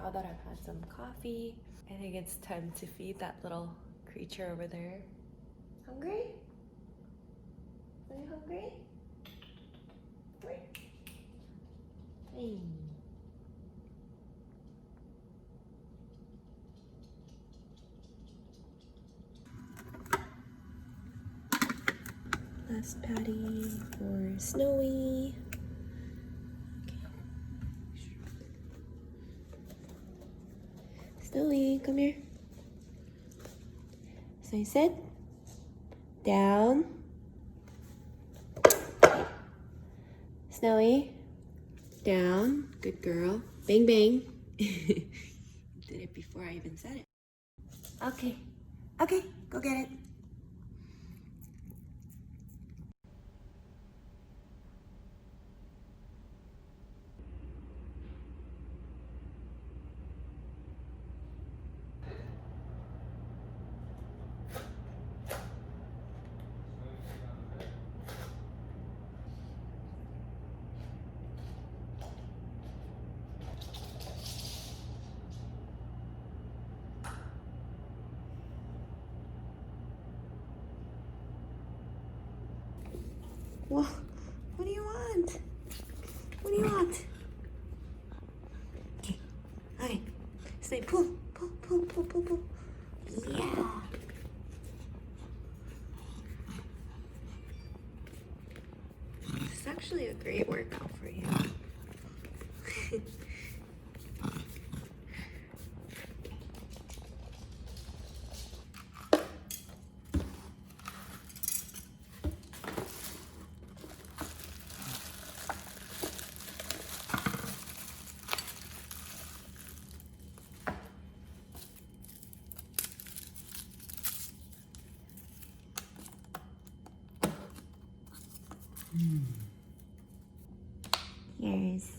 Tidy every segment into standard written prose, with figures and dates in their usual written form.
now that I've had some coffee, I think it's time to feed that little creature over there. Hungry? Are you hungry? Hey. Last patty for Snowy. Snowy, come here. So you sit down. Snowy, down. Good girl. Bang, bang. Did it before I even said it. Okay. Okay, go get it. Well, what do you want? What do you want? Okay, okay. Say pull, pull, pull, pull, pull, pull. Yeah. It's actually a great workout for you. Cheers.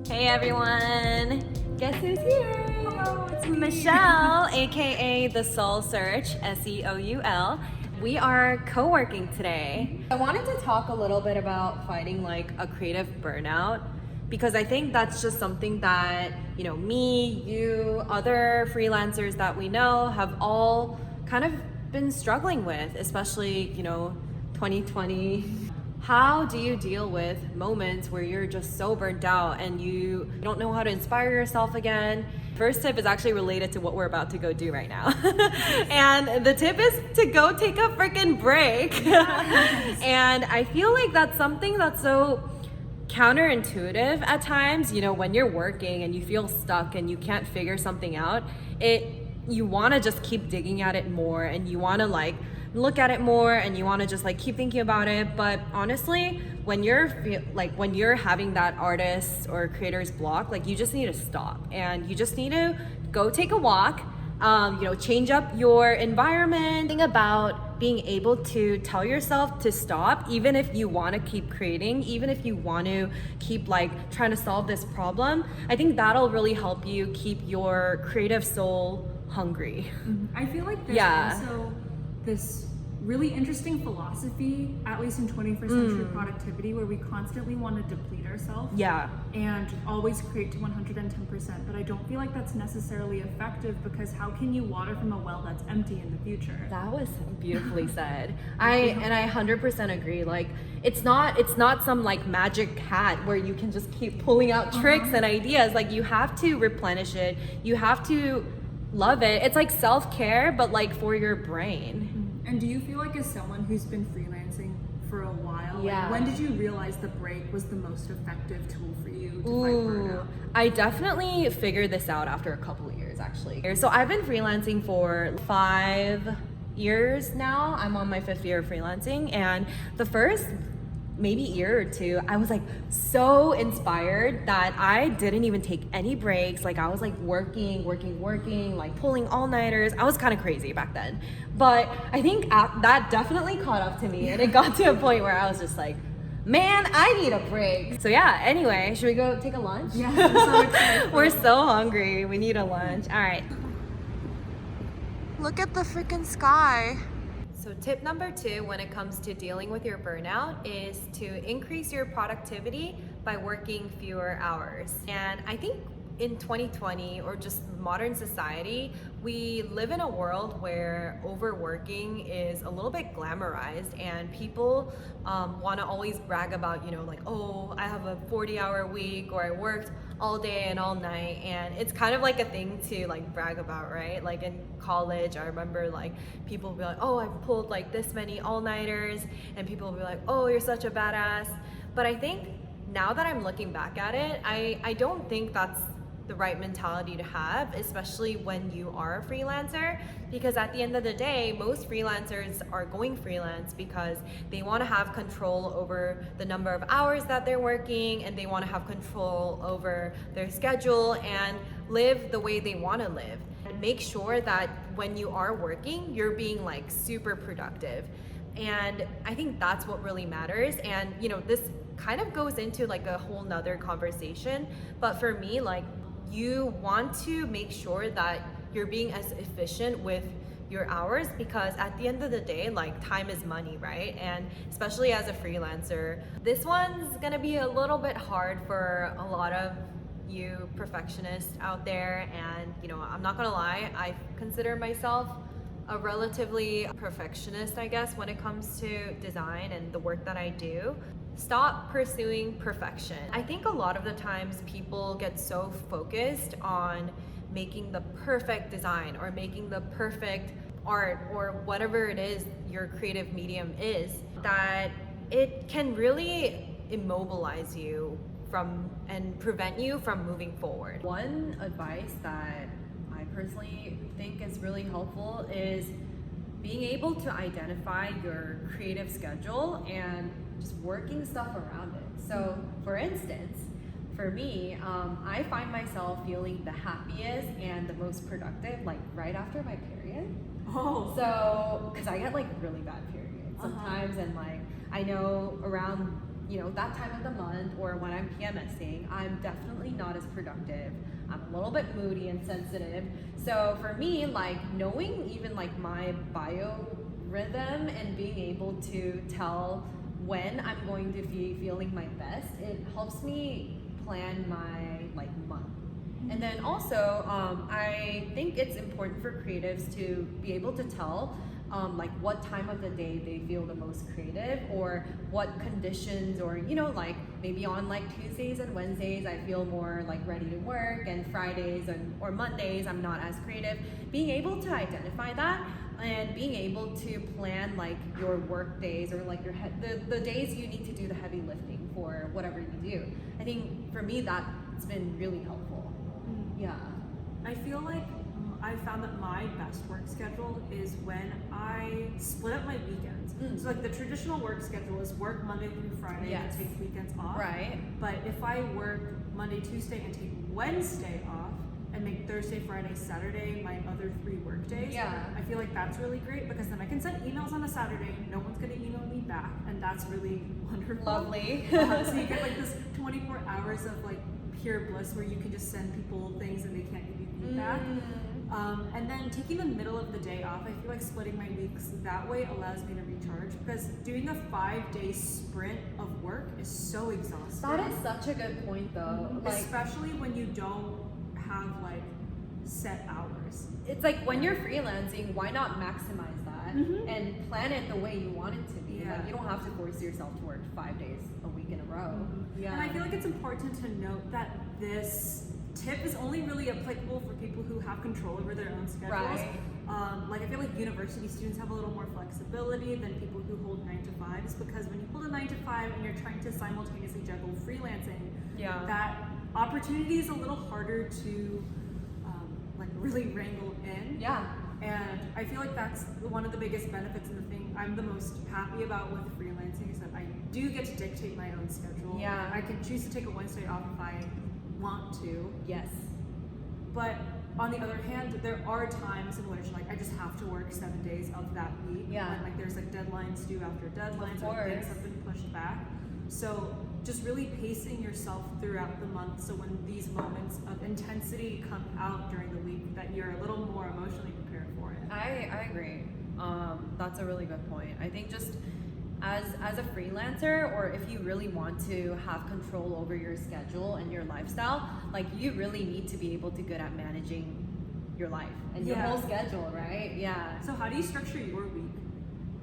Hey everyone! Guess who's here? Hello, it's Michelle, aka The Soul Search, S-E-O-U-L. We are co-working today. I wanted to talk a little bit about fighting like a creative burnout, because I think that's just something that, you know, me, you, other freelancers that we know have all kind of been struggling with, especially, you know, 2020. How do you deal with moments where you're just so burnt out and you don't know how to inspire yourself again? First tip is actually related to what we're about to go do right now. And the tip is to go take a freaking break. And I feel like that's something that's so counterintuitive at times. You know, when you're working and you feel stuck and you can't figure something out, you want to just keep digging at it more, and you want to like look at it more, and you want to just like keep thinking about it. But honestly, when you're having that artist or creator's block, like you just need to stop and you just need to go take a walk, you know, change up your environment. Think about being able to tell yourself to stop, even if you want to keep creating, even if you want to keep like trying to solve this problem. I think that'll really help you keep your creative soul hungry. I feel like there's also this really interesting philosophy, at least in 21st century productivity, where we constantly want to deplete ourselves and always create to 110%, but I don't feel like that's necessarily effective, because how can you water from a well that's empty in the future? That was beautifully said. I 100% agree. Like it's not some like magic hat where you can just keep pulling out tricks and ideas. Like you have to replenish it. You have to love it. It's like self-care, but like for your brain. And do you feel like, as someone who's been freelancing for a while, like, when did you realize the break was the most effective tool for you to fight burnout? I definitely figured this out after a couple of years, actually. So I've been freelancing for 5 years now. I'm on my 5th year of freelancing, and the first maybe year or two, I was like so inspired that I didn't even take any breaks. Like I was like working, like pulling all-nighters. I was kind of crazy back then. But I think that definitely caught up to me, and it got to a point where I was just like, man, I need a break. So yeah, anyway, should we go take a lunch? Yeah, I'm so excited. We're so hungry. We need a lunch. All right. Look at the freaking sky. So tip number 2 when it comes to dealing with your burnout is to increase your productivity by working fewer hours. And I think in 2020, or just modern society, we live in a world where overworking is a little bit glamorized, and people want to always brag about, you know, like, oh, I have a 40-hour week, or I worked all day and all night. And it's kind of like a thing to like brag about, right? Like in college, I remember like people would be like, oh, I've pulled like this many all-nighters, and people would be like, oh, you're such a badass. But I think now that I'm looking back at it, I don't think that's the right mentality to have, especially when you are a freelancer, because at the end of the day, most freelancers are going freelance because they want to have control over the number of hours that they're working, and they want to have control over their schedule and live the way they want to live. And make sure that when you are working, you're being like super productive. And I think that's what really matters. And you know, this kind of goes into like a whole nother conversation, but for me, like, you want to make sure that you're being as efficient with your hours, because at the end of the day, like, time is money, right? And especially as a freelancer, this one's gonna be a little bit hard for a lot of you perfectionists out there. And you know, I'm not gonna lie, I consider myself a relatively perfectionist, I guess, when it comes to design and the work that I do. Stop pursuing perfection. I think a lot of the times people get so focused on making the perfect design or making the perfect art or whatever it is your creative medium is, that it can really immobilize you from and prevent you from moving forward. One advice that I personally think is really helpful is being able to identify your creative schedule and just working stuff around it. So for instance, for me, I find myself feeling the happiest and the most productive like right after my period. Oh. So, because I get like really bad periods sometimes, and like I know around, you know, that time of the month or when I'm PMSing, I'm definitely not as productive. I'm a little bit moody and sensitive. So for me, like knowing even like my biorhythm and being able to tell when I'm going to be feeling my best, it helps me plan my like month. And then also, I think it's important for creatives to be able to tell like what time of the day they feel the most creative, or what conditions, or you know, like maybe on like Tuesdays and Wednesdays I feel more like ready to work, and Fridays or Mondays I'm not as creative. Being able to identify that and being able to plan like your work days, or like your the days you need to do the heavy lifting for whatever you do. I think for me that's been really helpful. Yeah. I feel like I found that my best work schedule is when I split up my weekends. So like the traditional work schedule is work Monday through Friday and take weekends off. Right. But if I work Monday, Tuesday and take Wednesday off, and make Thursday, Friday, Saturday my other 3 work days. Yeah. I feel like that's really great because then I can send emails on a Saturday, no one's gonna email me back, and that's really wonderful. Lovely. So you get like this 24 hours of like pure bliss where you can just send people things and they can't give you feedback. And then taking the middle of the day off, I feel like splitting my weeks that way allows me to recharge, because doing a 5-day sprint of work is so exhausting. That is such a good point though. Like, especially when you don't have like set hours. it's like when you're freelancing, why not maximize that and plan it the way you want it to be? Yeah. Like, you don't have to force yourself to work 5 days a week in a row. Yeah. And I feel like it's important to note that this tip is only really applicable for people who have control over their own schedules. Right. Like I feel like university students have a little more flexibility than people who hold 9-to-5s, because when you hold a 9-to-5 and you're trying to simultaneously juggle freelancing, that opportunity is a little harder to like really wrangle in. Yeah. And I feel like that's one of the biggest benefits, and the thing I'm the most happy about with freelancing is that I do get to dictate my own schedule. Yeah. I can choose to take a Wednesday off if I want to. Yes. But on the other hand, there are times in which like I just have to work 7 days of that week. Yeah. When like there's like deadlines due after deadlines, or things have been pushed back. So just really pacing yourself throughout the month, so when these moments of intensity come out during the week, that you're a little more emotionally prepared for it. I agree. That's a really good point. I think just as a freelancer, or if you really want to have control over your schedule and your lifestyle, like you really need to be able to get at managing your life and your whole schedule, right? Yeah. So how do you structure your week?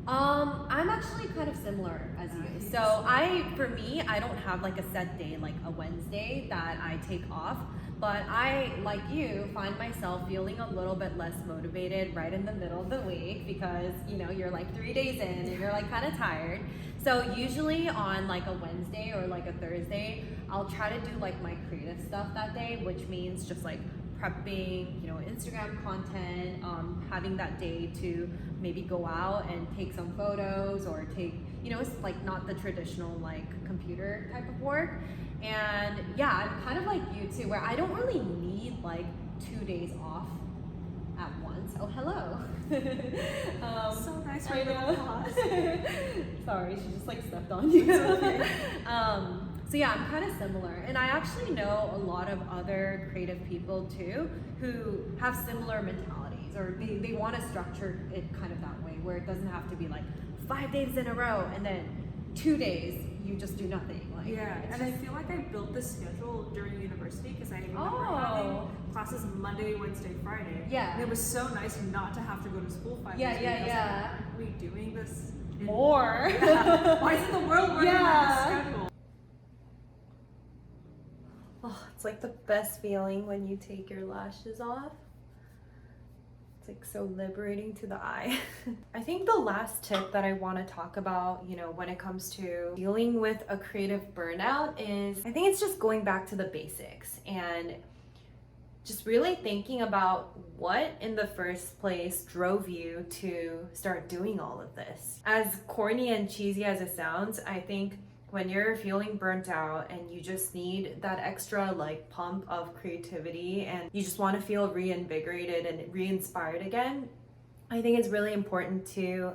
I'm actually kind of similar as you. So for me, I don't have like a set day, like a Wednesday that I take off. But I, like you, find myself feeling a little bit less motivated right in the middle of the week, because, you know, you're like 3 days in and you're like kind of tired. So usually on like a Wednesday or like a Thursday, I'll try to do like my creative stuff that day, which means just like prepping, you know, Instagram content, having that day to maybe go out and take some photos, or take, you know, it's like not the traditional like computer type of work. And yeah, I'm kind of like you too, where I don't really need like 2 days off at once. Oh, hello. So nice. I know. Sorry, she just like stepped on you. Okay. So yeah, I'm kind of similar, and I actually know a lot of other creative people too who have similar mentalities, or they want to structure it kind of that way, where it doesn't have to be like 5 days in a row and then 2 days you just do nothing. Like, yeah, and I feel like I built this schedule during university, because I remember having classes Monday, Wednesday, Friday. Yeah. And it was so nice not to have to go to school 5 days a week. Yeah. Are we doing this More? Yeah. Why isn't the world working on this schedule? Oh, it's like the best feeling when you take your lashes off. It's like so liberating to the eye. I think the last tip that I want to talk about, you know, when it comes to dealing with a creative burnout is, I think it's just going back to the basics and just really thinking about what in the first place drove you to start doing all of this. As corny and cheesy as it sounds, I think when you're feeling burnt out and you just need that extra like pump of creativity and you just want to feel reinvigorated and re-inspired again, I think it's really important to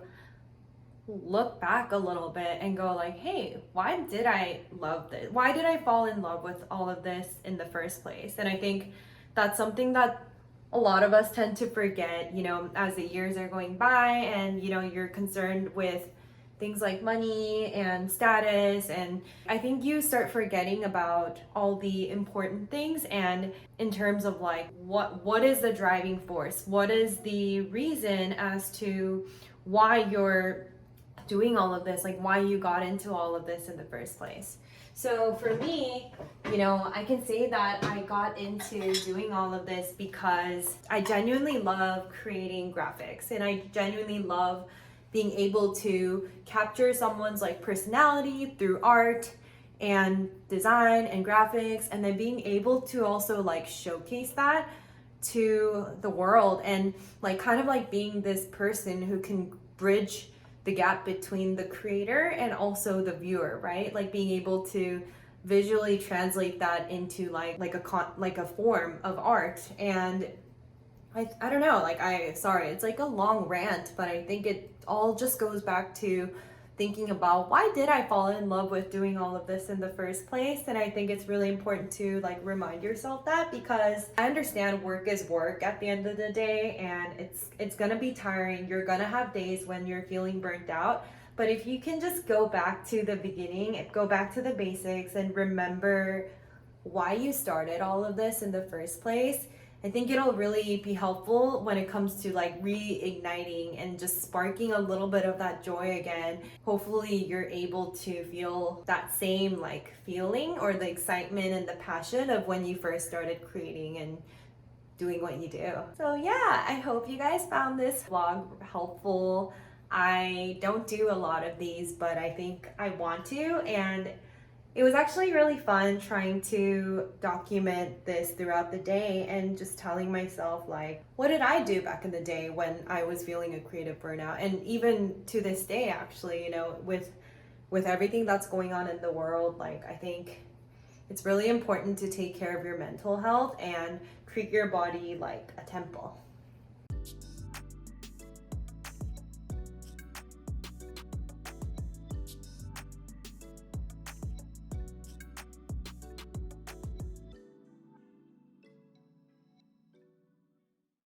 look back a little bit and go like, hey, why did I love this? Why did I fall in love with all of this in the first place? And I think that's something that a lot of us tend to forget, you know, as the years are going by and, you know, you're concerned with things like money and status, and I think you start forgetting about all the important things, and in terms of like what is the driving force, what is the reason as to why you're doing all of this, like why you got into all of this in the first place. So for me, you know, I can say that I got into doing all of this because I genuinely love creating graphics, and I genuinely love being able to capture someone's like personality through art and design and graphics, and then being able to also like showcase that to the world, and like kind of like being this person who can bridge the gap between the creator and also the viewer, right? Like being able to visually translate that into like a form of art. And I don't know, like sorry, it's like a long rant, but I think it all just goes back to thinking about why did I fall in love with doing all of this in the first place. And I think it's really important to like remind yourself that, because I understand work is work at the end of the day, and it's gonna be tiring. You're gonna have days when you're feeling burnt out, but if you can just go back to the beginning, go back to the basics, and remember why you started all of this in the first place, I think it'll really be helpful when it comes to like reigniting and just sparking a little bit of that joy again. Hopefully you're able to feel that same like feeling, or the excitement and the passion of when you first started creating and doing what you do. So yeah, I hope you guys found this vlog helpful. I don't do a lot of these, but I think I want to, and it was actually really fun trying to document this throughout the day and just telling myself, like, what did I do back in the day when I was feeling a creative burnout? And even to this day, actually, you know, with everything that's going on in the world, like, I think it's really important to take care of your mental health and treat your body like a temple.